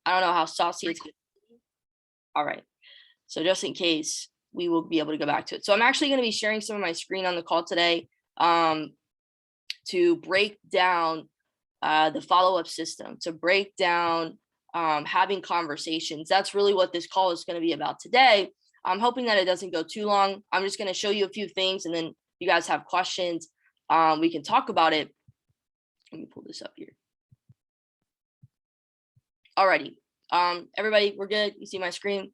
I don't know how saucy it's going to be. All right. So just in case, we will be able to go back to it. So I'm actually going to be sharing some of my screen on the call today to break down the follow-up system, to break down having conversations. That's really what this call is going to be about today. I'm hoping that it doesn't go too long. I'm just going to show you a few things, and then if you guys have questions, we can talk about it. Let me pull this up here. Alrighty. Everybody, we're good? You see my screen?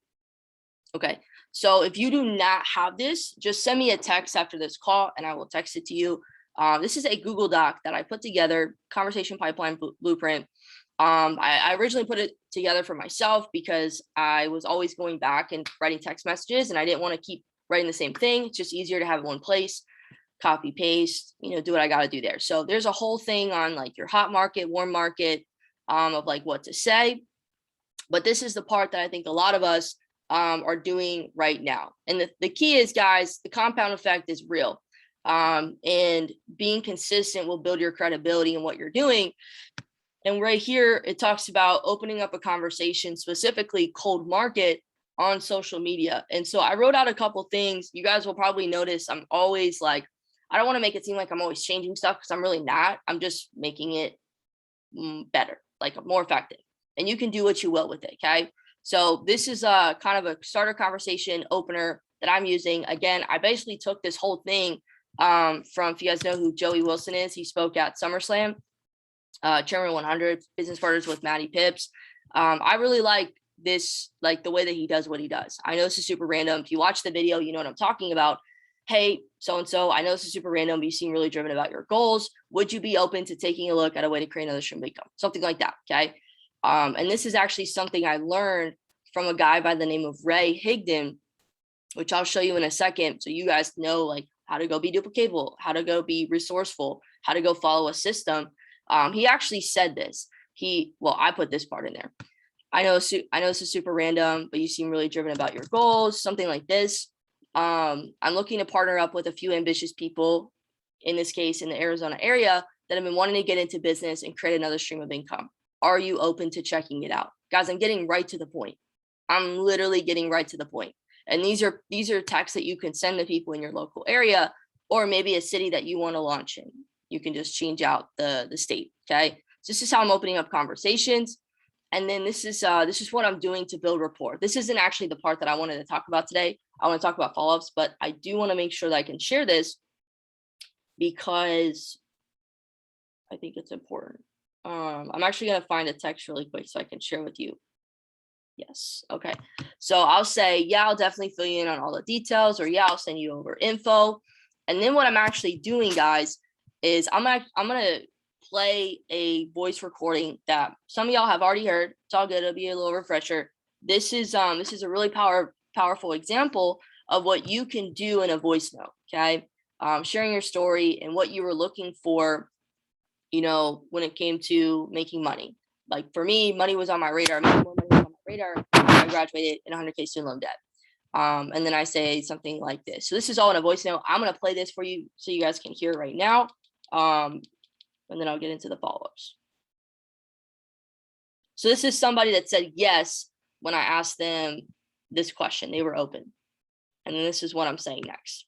Okay. So if you do not have this, just send me a text after this call and I will text it to you. This is a Google Doc that I put together, conversation pipeline blueprint. I originally put it together for myself because I was always going back and writing text messages and I didn't want to keep writing the same thing. It's just easier to have it in one place, copy, paste, do what I got to do there. So there's a whole thing on like your hot market, warm market, of like what to say. But this is the part that I think a lot of us are doing right now. And the key is, guys, the compound effect is real. And being consistent will build your credibility in what you're doing. And right here, it talks about opening up a conversation, specifically cold market on social media. And so I wrote out a couple things. You guys will probably notice I'm always like, I don't want to make it seem like I'm always changing stuff because I'm really not. I'm just making it better, like more effective. And you can do what you will with it, okay? So this is a kind of a starter conversation opener that I'm using. Again, I basically took this whole thing from, if you guys know who Joey Wilson is, he spoke at SummerSlam, Chairman 100, Business Partners with Matty Pips. I really like this, like the way that he does what he does. I know this is super random. If you watch the video, you know what I'm talking about. Hey, so-and-so, I know this is super random, but you seem really driven about your goals. Would you be open to taking a look at a way to create another stream of income? Something like that, okay? And this is actually something I learned from a guy by the name of Ray Higdon, which I'll show you in a second. So you guys know like how to go be duplicatable, how to go be resourceful, how to go follow a system. He actually said this. I put this part in there. I know this is super random, but you seem really driven about your goals, something like this. I'm looking to partner up with a few ambitious people, in this case, in the Arizona area, that have been wanting to get into business and create another stream of income. Are you open to checking it out? Guys, I'm getting right to the point. I'm literally getting right to the point. And these are texts that you can send to people in your local area, or maybe a city that you want to launch in. You can just change out the state, okay? So this is how I'm opening up conversations. And then this is what I'm doing to build rapport. This isn't actually the part that I wanted to talk about today. I want to talk about follow-ups, but I do want to make sure that I can share this because I think it's important. I'm actually going to find a text really quick so I can share with you. Yes. Okay. So I'll say, yeah, I'll definitely fill you in on all the details, or yeah, I'll send you over info. And then what I'm actually doing, guys, is I'm gonna play a voice recording that some of y'all have already heard. It's all good. It'll be a little refresher. This is a really powerful example of what you can do in a voice note. Okay. Sharing your story and what you were looking for, when it came to making money. Like for me, money was on my radar. Making more money was on my radar. I graduated in 100K student loan debt. And then I say something like this. So this is all in a voice note. I'm going to play this for you so you guys can hear it right now. And then I'll get into the follow-ups. So this is somebody that said yes when I asked them this question. They were open. And then this is what I'm saying next.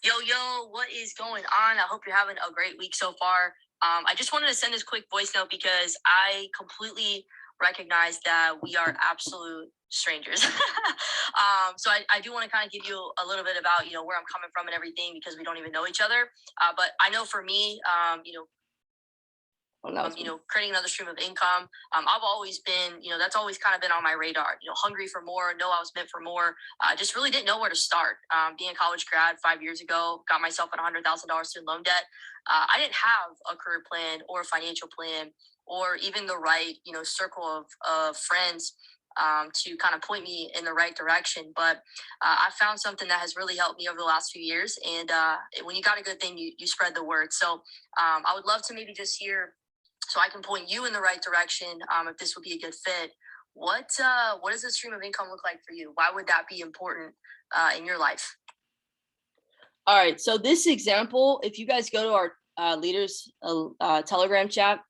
Yo, what is going on? I hope you're having a great week so far. I just wanted to send this quick voice note because I completely recognize that we are absolute strangers. So I do want to kind of give you a little bit about, where I'm coming from and everything, because we don't even know each other. But I know for me, creating another stream of income. I've always been, that's always kind of been on my radar, hungry for more, know I was meant for more. Just really didn't know where to start. Being a college grad 5 years ago, got myself in $100,000 student loan debt. I didn't have a career plan or a financial plan or even the right, circle of friends to kind of point me in the right direction. But I found something that has really helped me over the last few years. And when you got a good thing, you spread the word. So I would love to maybe just hear, so I can point you in the right direction, if this would be a good fit. What does a stream of income look like for you? Why would that be important in your life? All right. So this example, if you guys go to our leaders Telegram chat,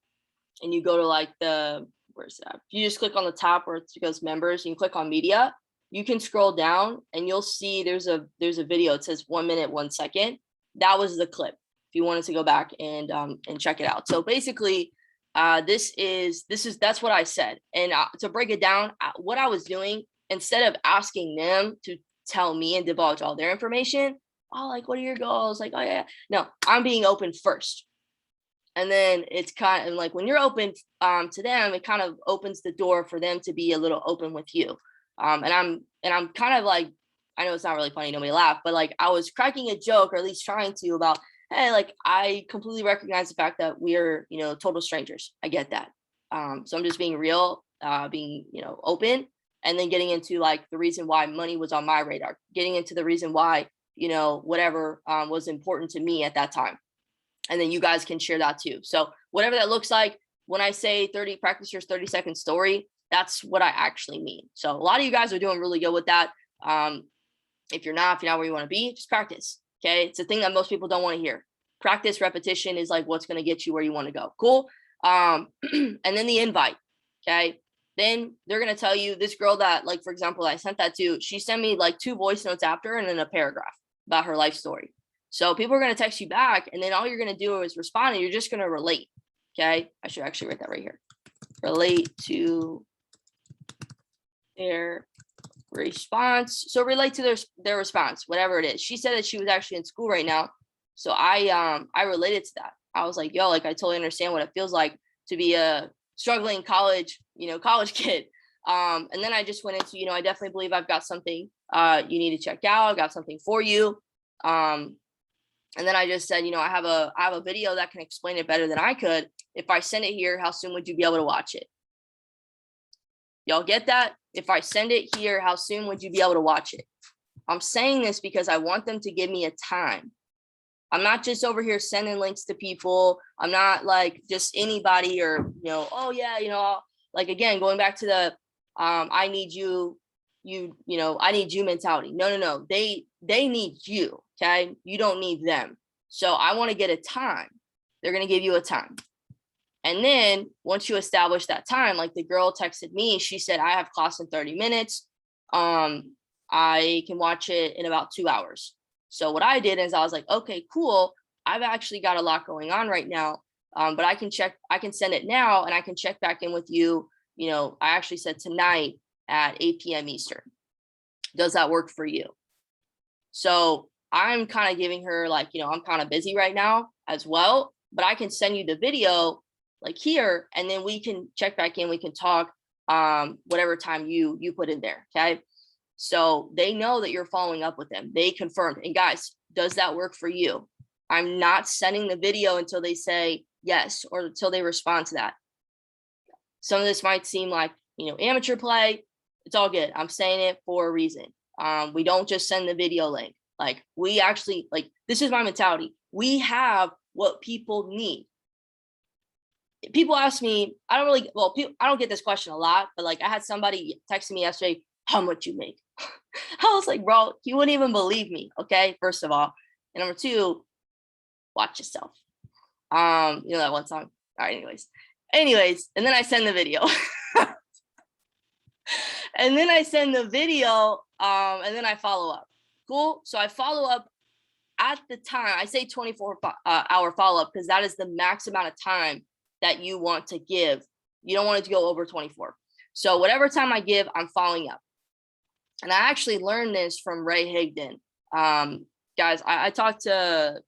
and you go to like where's that? You just click on the top where it goes members, and you click on media. You can scroll down and you'll see there's a video. It says 1 minute, 1 second. That was the clip. If you wanted to go back and check it out. So basically, that's what I said. And to break it down, what I was doing, instead of asking them to tell me and divulge all their information, oh, like, what are your goals? Like, oh yeah, no, I'm being open first. And then it's kind of like when you're open to them, it kind of opens the door for them to be a little open with you. And I'm kind of like, I know it's not really funny, nobody laughed, but like I was cracking a joke, or at least trying to, about, hey, like I completely recognize the fact that we're, total strangers. I get that. So I'm just being real, being, open, and then getting into like the reason why money was on my radar, getting into the reason why, whatever was important to me at that time. And then you guys can share that too. So whatever that looks like, when I say practice your 30-second story, that's what I actually mean. So a lot of you guys are doing really good with that. If you're not where you want to be, just practice. Okay. It's a thing that most people don't want to hear. Practice, repetition is like what's going to get you where you want to go. Cool. And then the invite. Okay. Then they're going to tell you, this girl that, like, for example, I sent that to, she sent me like 2 voice notes after, and then a paragraph about her life story. So people are going to text you back, and then all you're going to do is respond, and you're just going to relate. Okay. I should actually write that right here. Relate to their response. So relate to their response, whatever it is. She said that she was actually in school right now. So I related to that. I was like, yo, like, I totally understand what it feels like to be a struggling college kid. And then I just went into, I definitely believe I've got something you need to check out. I've got something for you. And then I just said, I have a video that can explain it better than I could. If I send it here, how soon would you be able to watch it? Y'all get that? If I send it here, how soon would you be able to watch it? I'm saying this because I want them to give me a time. I'm not just over here sending links to people. I'm not like just anybody, or, oh yeah, like, again, going back to the, I need you, I need you mentality. No. They need you. Okay. You don't need them. So I want to get a time. They're going to give you a time. And then once you establish that time, like the girl texted me, she said, I have class in 30 minutes. I can watch it in about 2 hours. So what I did is I was like, okay, cool. I've actually got a lot going on right now. But I can send it now, and I can check back in with you. I actually said tonight at 8 p.m. Eastern. Does that work for you? So I'm kind of giving her like, I'm kind of busy right now as well, but I can send you the video like here, and then we can check back in. We can talk whatever time you put in there. Okay. So they know that you're following up with them. They confirmed. And guys, does that work for you? I'm not sending the video until they say yes, or until they respond to that. Some of this might seem like, amateur play. It's all good. I'm saying it for a reason. We don't just send the video link. Like, we actually, like, this is my mentality. We have what people need. People ask me, I don't get this question a lot, but like, I had somebody texting me yesterday, how much you make? I was like, bro, you wouldn't even believe me. Okay. First of all. And number 2, watch yourself. That one song. All right. Anyways. And then I send the video. And then I send the video. And then I follow up. Cool. So I follow up at the time. I say 24-hour follow-up because that is the max amount of time that you want to give. You don't want it to go over 24. So whatever time I give, I'm following up. And I actually learned this from Ray Higdon. Guys, I talked to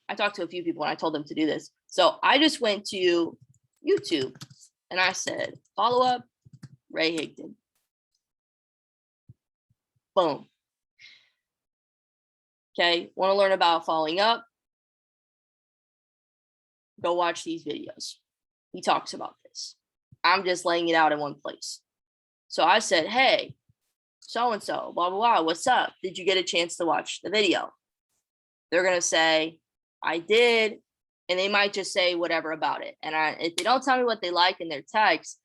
a few people and I told them to do this. So I just went to YouTube and I said, follow up Ray Higdon. Boom. Okay. Want to learn about following up? Go watch these videos. He talks about this. I'm just laying it out in one place. So I said, hey, so-and-so, blah, blah, blah, what's up? Did you get a chance to watch the video? They're going to say, I did. And they might just say whatever about it. And if they don't tell me what they like in their text,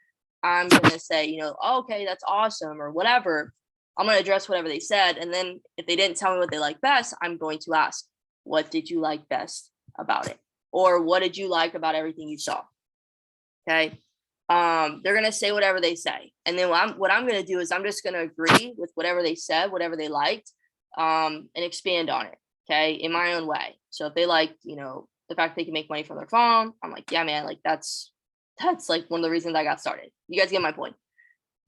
I'm going to say, okay, that's awesome, or whatever. I'm going to address whatever they said. And then if they didn't tell me what they like best, I'm going to ask, what did you like best about it? Or what did you like about everything you saw? Okay. They're going to say whatever they say. And then what I'm going to do is I'm just going to agree with whatever they said, whatever they liked, and expand on it. Okay. In my own way. So if they like, the fact they can make money from their phone, I'm like, yeah, man, like that's like one of the reasons I got started. You guys get my point.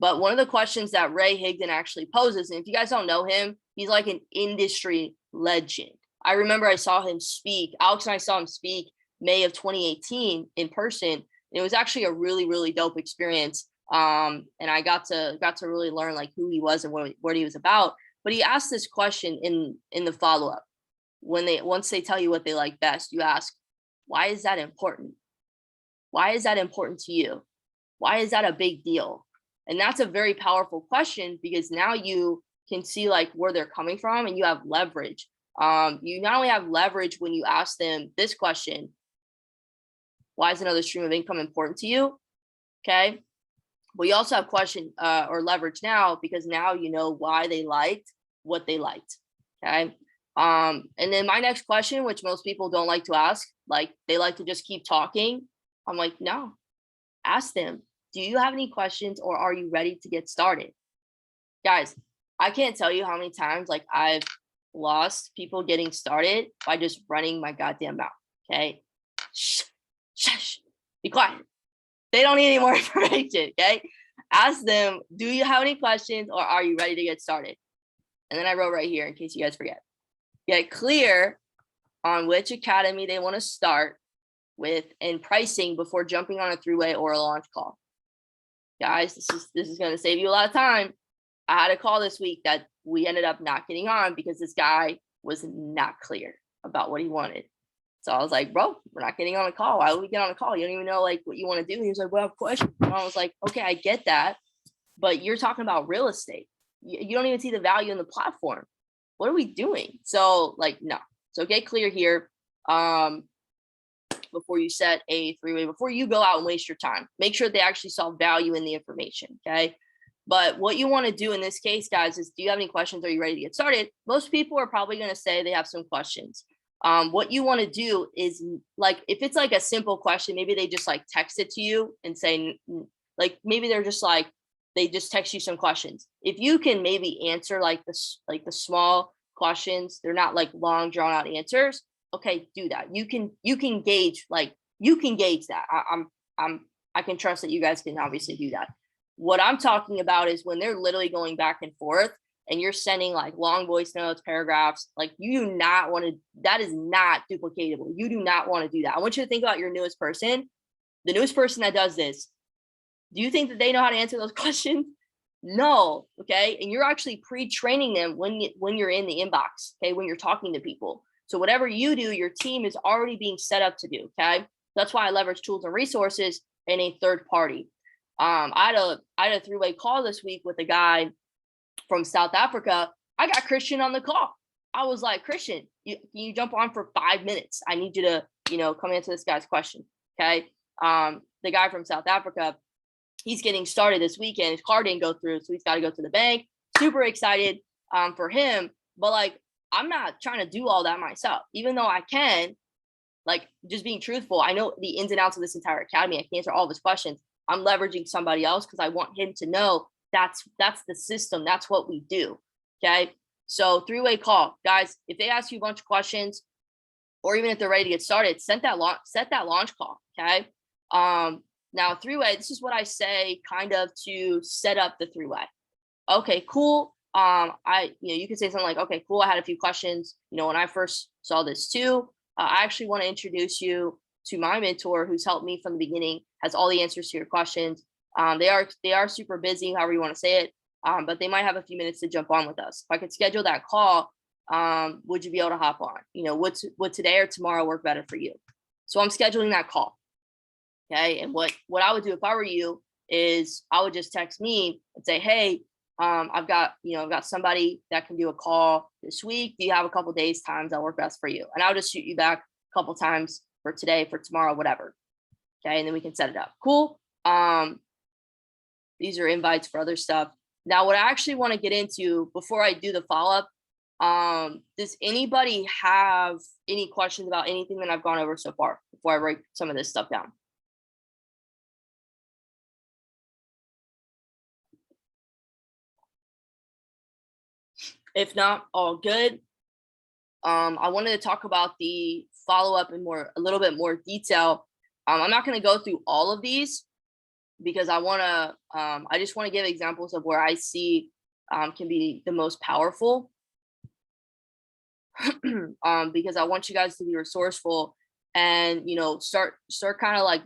But one of the questions that Ray Higdon actually poses, and if you guys don't know him, he's like an industry legend. I remember I saw him speak. Alex and I saw him speak May of 2018 in person. It was actually a really, really dope experience. And I got to really learn like who he was and what he was about. But he asked this question in the follow-up. Once they tell you what they like best, you ask, why is that important? Why is that important to you? Why is that a big deal? And that's a very powerful question, because now you can see like where they're coming from and you have leverage. You not only have leverage when you ask them this question, why is another stream of income important to you? Okay. But you also have question or leverage now, because now you know why they liked what they liked. Okay. And then my next question, which most people don't like to ask, like they like to just keep talking. I'm like, no, ask them, do you have any questions or are you ready to get started? Guys, I can't tell you how many times like I've lost people getting started by just running my goddamn mouth. Okay. Shh, shush, be quiet. They don't need any more information. Okay. Ask them, do you have any questions or are you ready to get started? And then I wrote right here in case you guys forget. Get clear on which academy they want to start with and pricing before jumping on a Threeway or a launch call. Guys, this is going to save you a lot of time. I had a call this week that we ended up not getting on because this guy was not clear about what he wanted. So I was like, bro, we're not getting on a call. Why would we get on a call? You don't even know like what you want to do. He was like, well, I have questions. And I was like, okay, I get that. But you're talking about real estate. You don't even see the value in the platform. What are we doing? So like, no. So get clear here. Before you set a Threeway, before you go out and waste your time, make sure they actually saw value in the information. Okay. But what you want to do in this case, guys, is do you have any questions? Are you ready to get started? Most people are probably going to say they have some questions. What you want to do is like, if it's like a simple question, maybe they just like text it to you and say, like, maybe they're just like, they just text you some questions. If you can maybe answer like this, like the small questions, they're not like long drawn out answers. Okay, do that. You can gauge, like you can gauge that. I can trust that you guys can obviously do that. What I'm talking about is when they're literally going back and forth and you're sending like long voice notes, paragraphs, like you do not want to, that is not duplicatable. You do not want to do that. I want you to think about your newest person, the newest person that does this. Do you think that they know how to answer those questions? No. Okay. And you're actually pre-training them when you're in the inbox. Okay. When you're talking to people. So whatever you do, your team is already being set up to do. Okay. That's why I leverage tools and resources in a third party. I had a Threeway call this week with a guy from South Africa. I got Christian on the call. I was like, Christian, can you jump on for 5 minutes? I need you to, come answer this guy's question. Okay. The guy from South Africa, he's getting started this weekend. His car didn't go through, so he's got to go to the bank. Super excited for him. But like, I'm not trying to do all that myself, even though I can, like just being truthful. I know the ins and outs of this entire academy. I can answer all of his questions. I'm leveraging somebody else because I want him to know that's the system. That's what we do. Okay. So Threeway call, guys, if they ask you a bunch of questions, or even if they're ready to get started, set that launch call. Okay. Now Threeway, this is what I say kind of to set up the Threeway. Okay, cool. You could say something like, okay, cool. I had a few questions, when I first saw this too. I actually want to introduce you to my mentor who's helped me from the beginning, has all the answers to your questions. They are super busy, however you want to say it. But they might have a few minutes to jump on with us. If I could schedule that call, would you be able to hop on? Would today or tomorrow work better for you? So I'm scheduling that call. Okay. And what I would do if I were you is I would just text me and say, hey, I've got somebody that can do a call this week. Do you have a couple days times that work best for you? And I'll just shoot you back a couple times for today, for tomorrow, whatever. Okay. And then we can set it up. Cool. These are invites for other stuff. Now, what I actually want to get into before I do the follow-up, does anybody have any questions about anything that I've gone over so far before I write some of this stuff down? If not, all good. I wanted to talk about the follow-up in a little bit more detail. I'm not going to go through all of these because I just want to give examples of where I see can be the most powerful. Because I want you guys to be resourceful and, start kind of like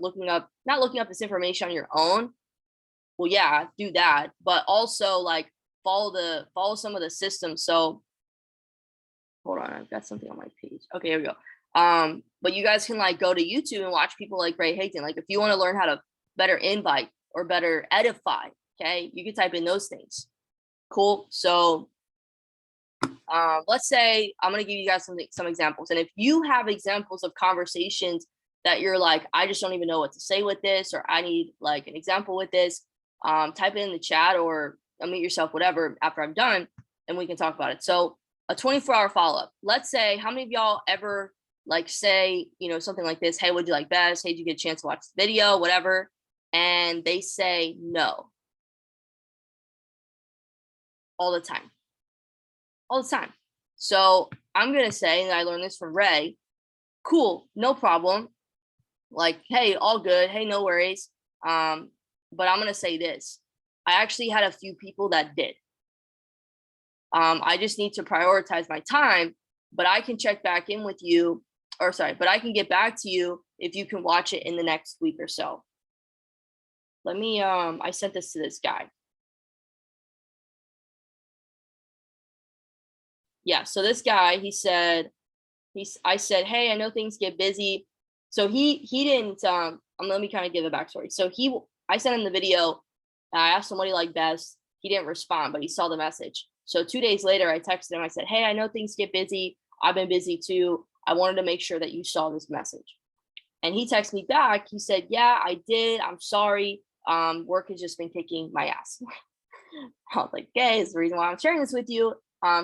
not looking up this information on your own. Well, yeah, do that, but also like follow some of the systems. So hold on, I've got something on my page. Okay, here we go. But you guys can like go to YouTube and watch people like Ray Hayton. Like if you want to learn how to better invite or better edify, okay, you can type in those things. Cool. So let's say I'm going to give you guys some examples. And if you have examples of conversations that you're like, I just don't even know what to say with this, or I need like an example with this, type it in the chat or unmute yourself, whatever, after I'm done, and we can talk about it. So a 24-hour follow-up. Let's say, how many of y'all ever like say, something like this, hey, what'd you like best? Hey, did you get a chance to watch the video, whatever? And they say no. All the time. All the time. So I'm going to say, and I learned this from Ray, cool, no problem. Like, hey, all good. Hey, no worries. But I'm going to say this. I actually had a few people that did. I just need to prioritize my time, but I can check back in with you, but I can get back to you if you can watch it in the next week or so. Let me, I sent this to this guy. Yeah, so this guy, I said, hey, I know things get busy. So he didn't, let me kind of give a backstory. So I sent him the video, I asked him what he liked best. He didn't respond, but he saw the message. So 2 days later, I texted him, I said, hey, I know things get busy. I've been busy too. I wanted to make sure that you saw this message. And he texted me back. He said, yeah, I did. I'm sorry. Work has just been kicking my ass. I was like, okay, it's the reason why I'm sharing this with you.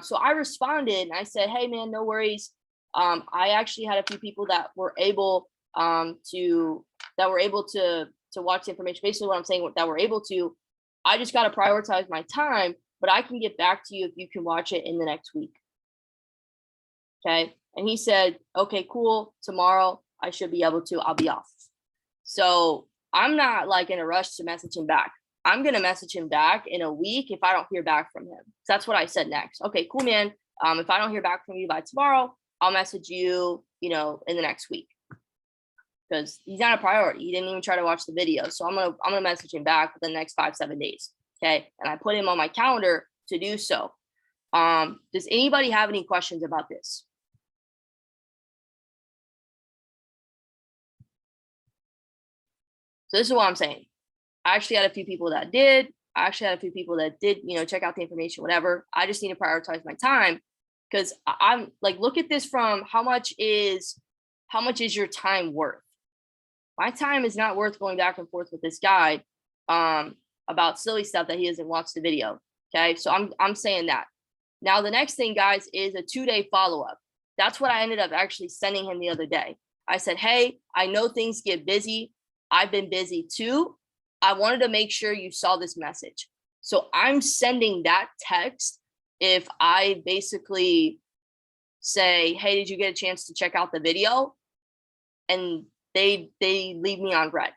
So I responded and I said, hey man, no worries. I actually had a few people that were able to watch the information. Basically what I'm saying, that were able to, I just got to prioritize my time, but I can get back to you if you can watch it in the next week. Okay. And he said, okay, cool. Tomorrow I should be able to, I'll be off. So I'm not like in a rush to message him back. I'm going to message him back in a week if I don't hear back from him. So that's what I said next. Okay, cool, man. If I don't hear back from you by tomorrow, I'll message you, in the next week. Because he's not a priority. He didn't even try to watch the video. So I'm gonna message him back within the next 5-7 days. Okay. And I put him on my calendar to do so. Does anybody have any questions about this? So this is what I'm saying. I actually had a few people that did. Check out the information, whatever. I just need to prioritize my time because I'm like, look at this from how much is your time worth? My time is not worth going back and forth with this guy about silly stuff that he hasn't watched the video. Okay, so I'm saying that. Now the next thing, guys, is a 2-day follow-up. That's what I ended up actually sending him the other day. I said, hey, I know things get busy. I've been busy too. I wanted to make sure you saw this message. So I'm sending that text if I basically say, hey, did you get a chance to check out the video? And they leave me on red.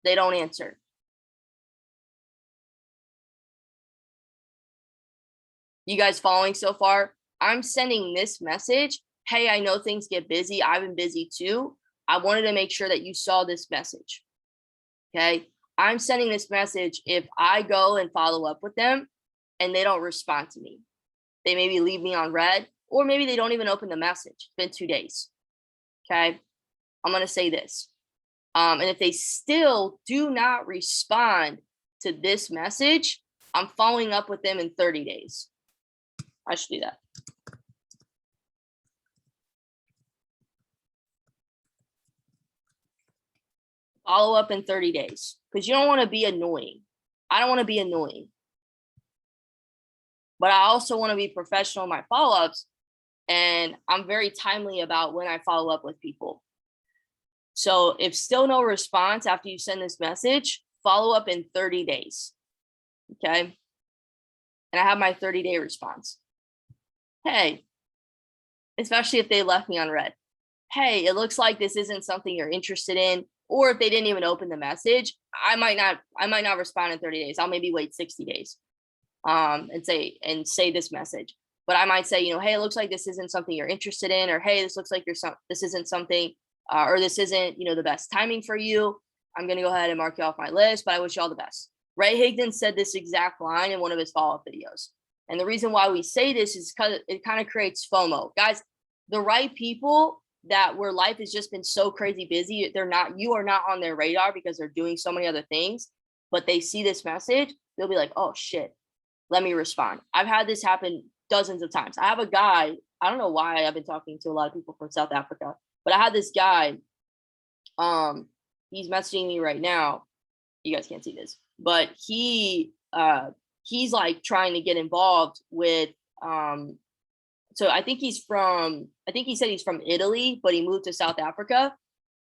They don't answer. You guys following so far? I'm sending this message. Hey, I know things get busy. I've been busy too. I wanted to make sure that you saw this message. Okay. I'm sending this message if I go and follow up with them and they don't respond to me. They maybe leave me on red, or maybe they don't even open the message. It's been 2 days. Okay. I'm going to say this. And if they still do not respond to this message, I'm following up with them in 30 days. I should do that. Follow up in 30 days because you don't want to be annoying. I don't want to be annoying. But I also want to be professional in my follow-ups, and I'm very timely about when I follow up with people. So if still no response after you send this message, follow up in 30 days. Okay. and I have my 30-day response. Hey, especially if they left me on red. Hey, it looks like this isn't something you're interested in. Or if they didn't even open the message, I might not respond in 30 days. I'll maybe wait 60 days and say this message. But I might say, hey, it looks like this isn't something you're interested in, or hey, this looks like this isn't something, or this isn't, the best timing for you. I'm going to go ahead and mark you off my list, but I wish you all the best. Ray Higdon said this exact line in one of his follow-up videos. And the reason why we say this is because it kind of creates FOMO. Guys, the right people where life has just been so crazy busy, you are not on their radar because they're doing so many other things, but they see this message, they'll be like, oh shit, let me respond. I've had this happen dozens of times. I have a guy, I don't know why I've been talking to a lot of people from South Africa, but I had this guy, he's messaging me right now. You guys can't see this, but he's like trying to get involved with, so I think he said he's from Italy, but he moved to South Africa,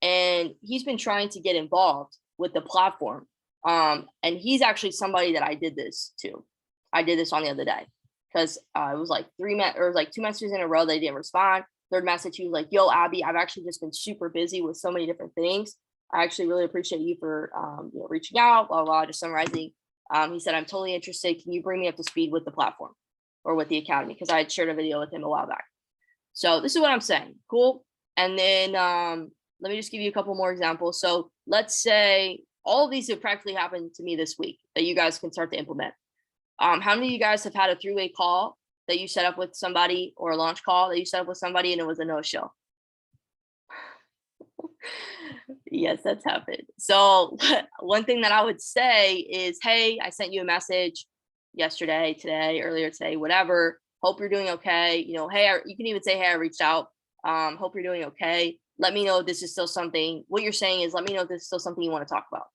and he's been trying to get involved with the platform. And he's actually somebody that I did this to. I did this on the other day because it was like 2 messages in a row. They didn't respond. Third message, he was like, yo, Abby, I've actually just been super busy with so many different things. I actually really appreciate you for reaching out, blah, blah, just summarizing. He said, I'm totally interested. Can you bring me up to speed with the platform or with the academy? Because I had shared a video with him a while back. So this is what I'm saying. Cool. And then let me just give you a couple more examples. So let's say all of these have practically happened to me this week that you guys can start to implement. How many of you guys have had a three-way call that you set up with somebody, or a launch call that you set up with somebody and it was a no-show? Yes, that's happened. So one thing that I would say is, hey, I sent you a message yesterday, today, earlier today, whatever. Hope you're doing okay. Hey, you can even say, hey, I reached out. Hope you're doing okay. Let me know if this is still something. What you're saying is, let me know if this is still something you want to talk about.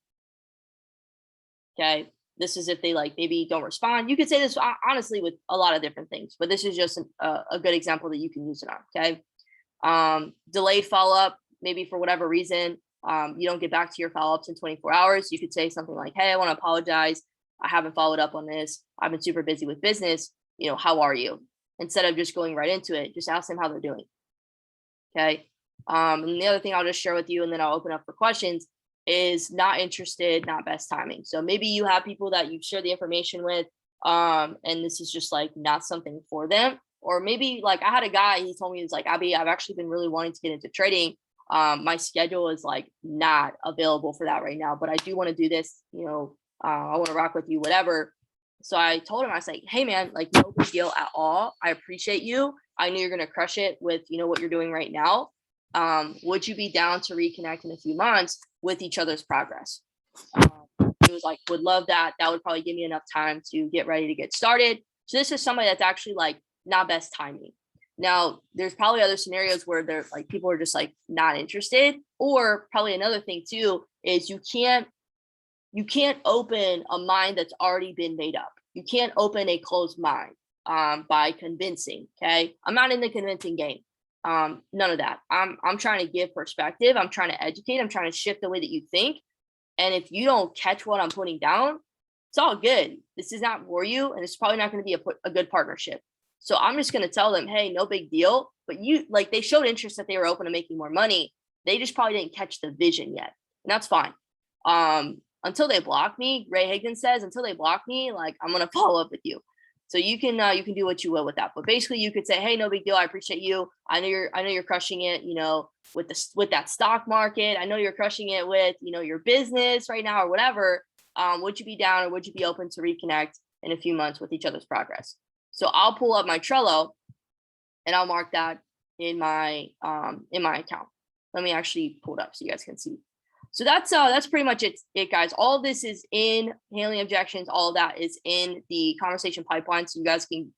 Okay. This is if they maybe don't respond. You could say this honestly with a lot of different things, but this is just a good example that you can use it on. Okay. Delayed follow-up, maybe for whatever reason, you don't get back to your follow-ups in 24 hours. You could say something like, hey, I want to apologize. I haven't followed up on this. I've been super busy with business. How are you? Instead of just going right into it, just ask them how they're doing. Okay. And the other thing I'll just share with you, and then I'll open up for questions, is not interested, not best timing. So maybe you have people that you've shared the information with, and this is just not something for them. Or maybe I had a guy, he told me, he's like, Abby, I've actually been really wanting to get into trading. My schedule is not available for that right now, but I do want to do this, I want to rock with you, whatever. So I told him, I was like, hey man, no big deal at all. I appreciate you. I know you're going to crush it with, what you're doing right now. Would you be down to reconnect in a few months with each other's progress? He was like, would love that. That would probably give me enough time to get ready to get started. So this is somebody that's actually not best timing. Now, there's probably other scenarios where they're people are just not interested, or probably another thing too is you can't open a mind that's already been made up. You can't open a closed mind by convincing. Okay, I'm not in the convincing game. None of that. I'm trying to give perspective. I'm trying to educate. I'm trying to shift the way that you think. And if you don't catch what I'm putting down, it's all good. This is not for you, and it's probably not going to be a good partnership. So I'm just going to tell them, hey, no big deal. But they showed interest that they were open to making more money. They just probably didn't catch the vision yet, and that's fine. Until they block me, Ray Higdon says, until they block me, I'm going to follow up with you. So you can do what you will with that. But basically you could say, hey, no big deal. I appreciate you. I know you're crushing it, with that stock market. I know you're crushing it with, your business right now or whatever. Would you be down, or would you be open to reconnect in a few months with each other's progress? So I'll pull up my Trello and I'll mark that in my account. Let me actually pull it up so you guys can see. So that's pretty much it, guys. All of this is in handling objections. All of that is in the conversation pipeline, so you guys can,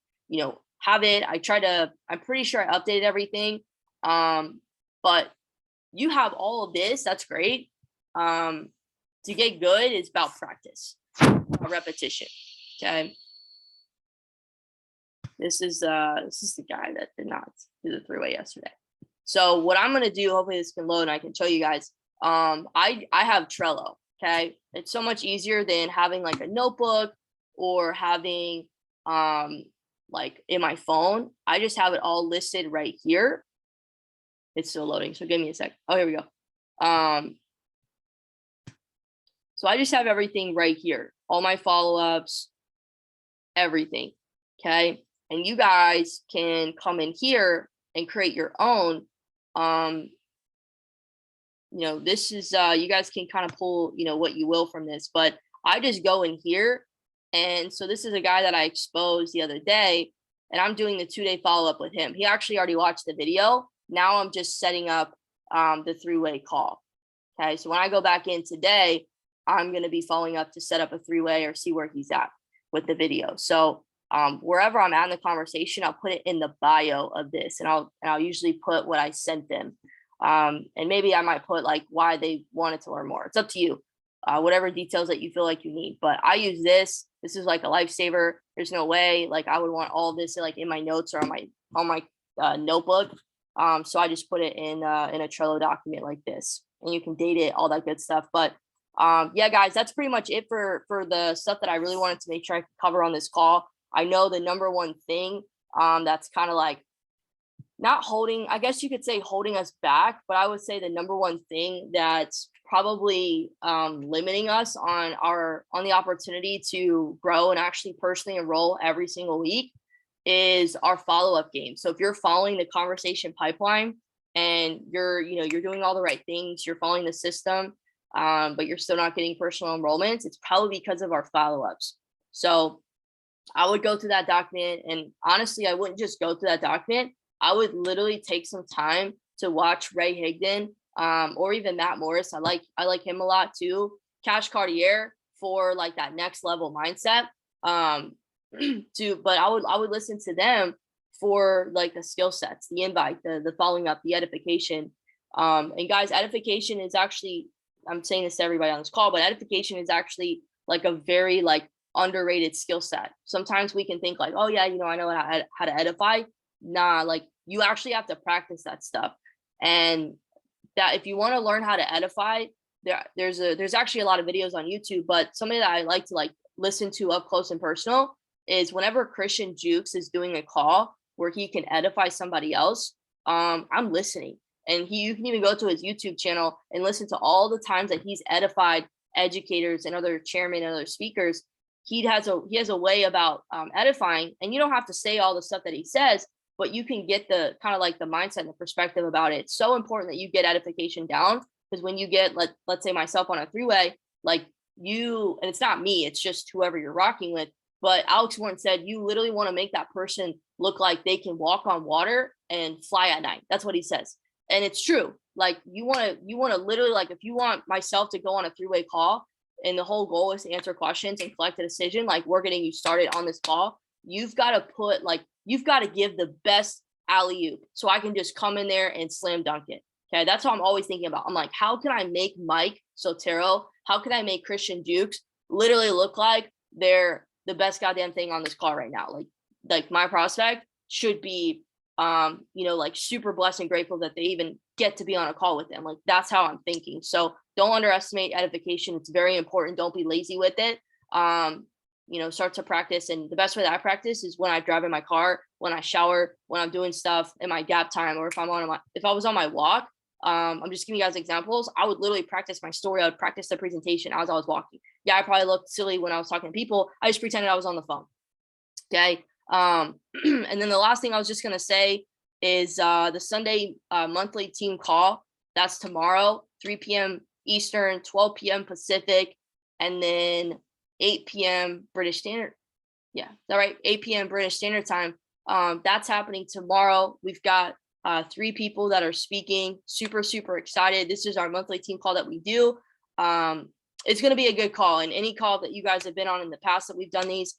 have it. I'm pretty sure I updated everything. But you have all of this. That's great. To get good, it's about practice, about repetition. Okay. This is the guy that did not do the three-way yesterday. So what I'm gonna do, hopefully this can load and I can show you guys. I have Trello. Okay, it's so much easier than having a notebook or having like in my phone. I just have it all listed right here. It's still loading, so give me a sec. Oh, here we go. So I just have everything right here, all my follow-ups, everything. Okay. And you guys can come in here and create your own. This is you guys can kind of pull, what you will from this, but I just go in here. And so this is a guy that I exposed the other day, and I'm doing the 2-day follow-up with him. He actually already watched the video. Now I'm just setting up the three-way call. Okay, so when I go back in today, I'm going to be following up to set up a three-way or see where he's at with the video. So wherever I'm at in the conversation, I'll put it in the bio of this, and I'll usually put what I sent them. And maybe I might put like why they wanted to learn more. It's up to you. Whatever details that you feel like you need. But I use this. This is like a lifesaver. There's no way like I would want all this like in my notes or on my notebook. So I just put it in a Trello document like this, and you can date it, all that good stuff. But yeah, guys, that's pretty much it for the stuff that I really wanted to make sure I could cover on this call. I know the number one thing that's kind of like not holding, I guess you could say holding us back, but I would say the number one thing that's probably limiting us on the opportunity to grow and actually personally enroll every single week is our follow-up game. So if you're following the conversation pipeline and you're doing all the right things, you're following the system, but you're still not getting personal enrollments, it's probably because of our follow-ups. So I would go through that document, and honestly, I wouldn't just go through that document. I would literally take some time to watch Ray Higdon, or even Matt Morris. I like him a lot too. Cash Cartier for like that next level mindset. But I would listen to them for like the skill sets, the invite, the following up, the edification. And guys, edification is actually, I'm saying this to everybody on this call, but edification is actually like a very like underrated skill set. Sometimes we can think like, oh yeah, I know how to edify. Nah, like you actually have to practice that stuff. And that if you want to learn how to edify, there's actually a lot of videos on YouTube, but something that I like to like listen to up close and personal is whenever Christian Jukes is doing a call where he can edify somebody else, I'm listening. And you can even go to his YouTube channel and listen to all the times that he's edified educators and other chairmen and other speakers. He has a way about edifying, and you don't have to say all the stuff that he says, but you can get the kind of like the mindset and the perspective about it. It's so important that you get edification down, because when you get, let's say myself on a three-way, like you, and it's not me, it's just whoever you're rocking with. But Alex once said, you literally want to make that person look like they can walk on water and fly at night. That's what he says. And it's true. Like you want to literally, like if you want myself to go on a three-way call and the whole goal is to answer questions and collect a decision, like we're getting you started on this call, you've got to give the best alley-oop so I can just come in there and slam dunk it. Okay, that's what I'm always thinking about. I'm like, how can I make Mike Sotero, how can I make Christian Jukes literally look like they're the best goddamn thing on this call right now? Like my prospect should be like super blessed and grateful that they even get to be on a call with them. Like that's how I'm thinking. So don't underestimate edification. It's very important. Don't be lazy with it. Start to practice. And the best way that I practice is when I drive in my car, when I shower, when I'm doing stuff in my gap time, or if I was on my walk. I'm just giving you guys examples. I would literally practice my story. I would practice the presentation as I was walking. Yeah, I probably looked silly when I was talking to people. I just pretended I was on the phone. Okay. And then the last thing I was just going to say is the Sunday monthly team call. That's tomorrow, 3 p.m. Eastern, 12 p.m. Pacific, and then 8 p.m. British Standard. Yeah, is that right? 8 p.m. British Standard Time. That's happening tomorrow. We've got 3 people that are speaking. Super, super excited. This is our monthly team call that we do. It's going to be a good call. And any call that you guys have been on in the past that we've done these,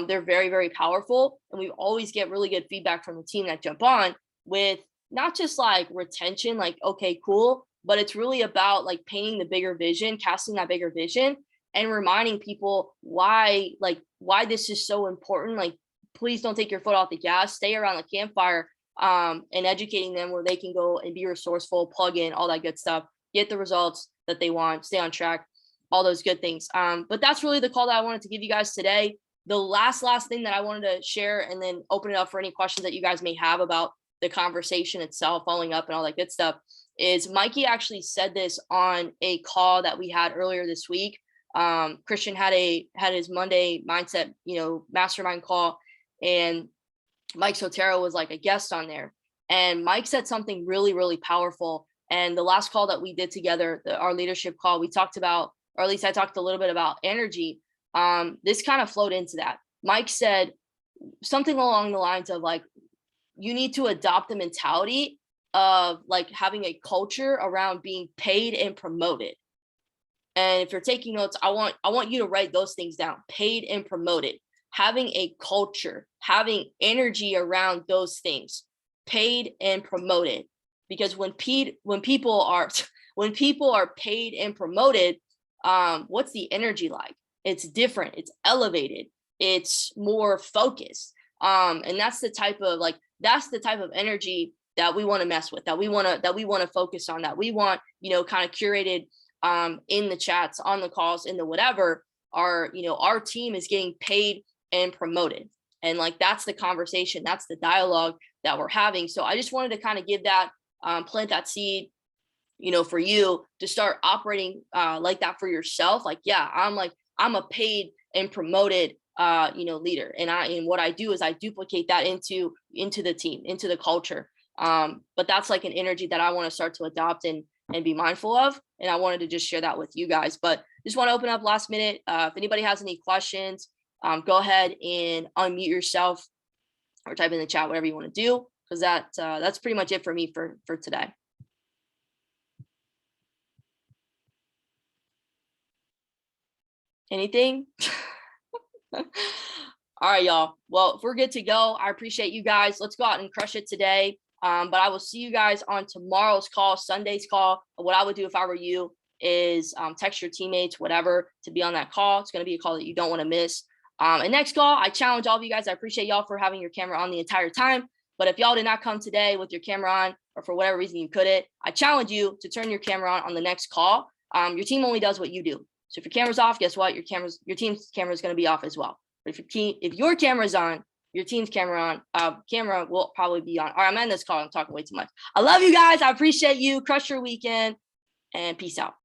they're very, very powerful. And we always get really good feedback from the team that jump on with not just like retention, like, okay, cool, but it's really about like painting the bigger vision, casting that bigger vision, and reminding people why this is so important. Like, please don't take your foot off the gas, stay around the campfire, and educating them where they can go and be resourceful, plug in, all that good stuff, get the results that they want, stay on track, all those good things. But that's really the call that I wanted to give you guys today. the last thing that I wanted to share, and then open it up for any questions that you guys may have about the conversation itself, following up and all that good stuff, is Mikey actually said this on a call that we had earlier this week. Christian had his Monday mindset, mastermind call, and Mike Sotero was like a guest on there. And Mike said something really, really powerful. And the last call that we did together, our leadership call, we talked about, or at least I talked a little bit about energy. This kind of flowed into that. Mike said something along the lines of like, you need to adopt the mentality of like having a culture around being paid and promoted. And if you're taking notes, I want you to write those things down: paid and promoted, having a culture, having energy around those things, paid and promoted. Because when people are paid and promoted, what's the energy like? It's different, it's elevated, it's more focused. And that's the type of energy that we want to mess with, that we want to focus on, that we want, kind of curated in the chats, on the calls, in the whatever. Our team is getting paid and promoted. And like, that's the conversation, that's the dialogue that we're having. So I just wanted to kind of give that, plant that seed, for you to start operating like that for yourself. Like, yeah, I'm a paid and promoted leader. And what I do is I duplicate that into the team, into the culture. But that's like an energy that I want to start to adopt and be mindful of. And I wanted to just share that with you guys. But just want to open up last minute. If anybody has any questions, go ahead and unmute yourself or type in the chat, whatever you want to do, because that's pretty much it for me for today. Anything? All right, y'all. Well, if we're good to go, I appreciate you guys. Let's go out and crush it today. But I will see you guys on tomorrow's call, Sunday's call. What I would do if I were you is text your teammates, whatever, to be on that call. It's going to be a call that you don't want to miss. And next call, I challenge all of you guys. I appreciate y'all for having your camera on the entire time. But if y'all did not come today with your camera on, or for whatever reason you couldn't, I challenge you to turn your camera on the next call. Your team only does what you do. So if your camera's off, guess what? Your team's camera is going to be off as well. But if your camera's on, your team's camera will probably be on. All right, I'm ending this call. I'm talking way too much. I love you guys. I appreciate you. Crush your weekend, and peace out.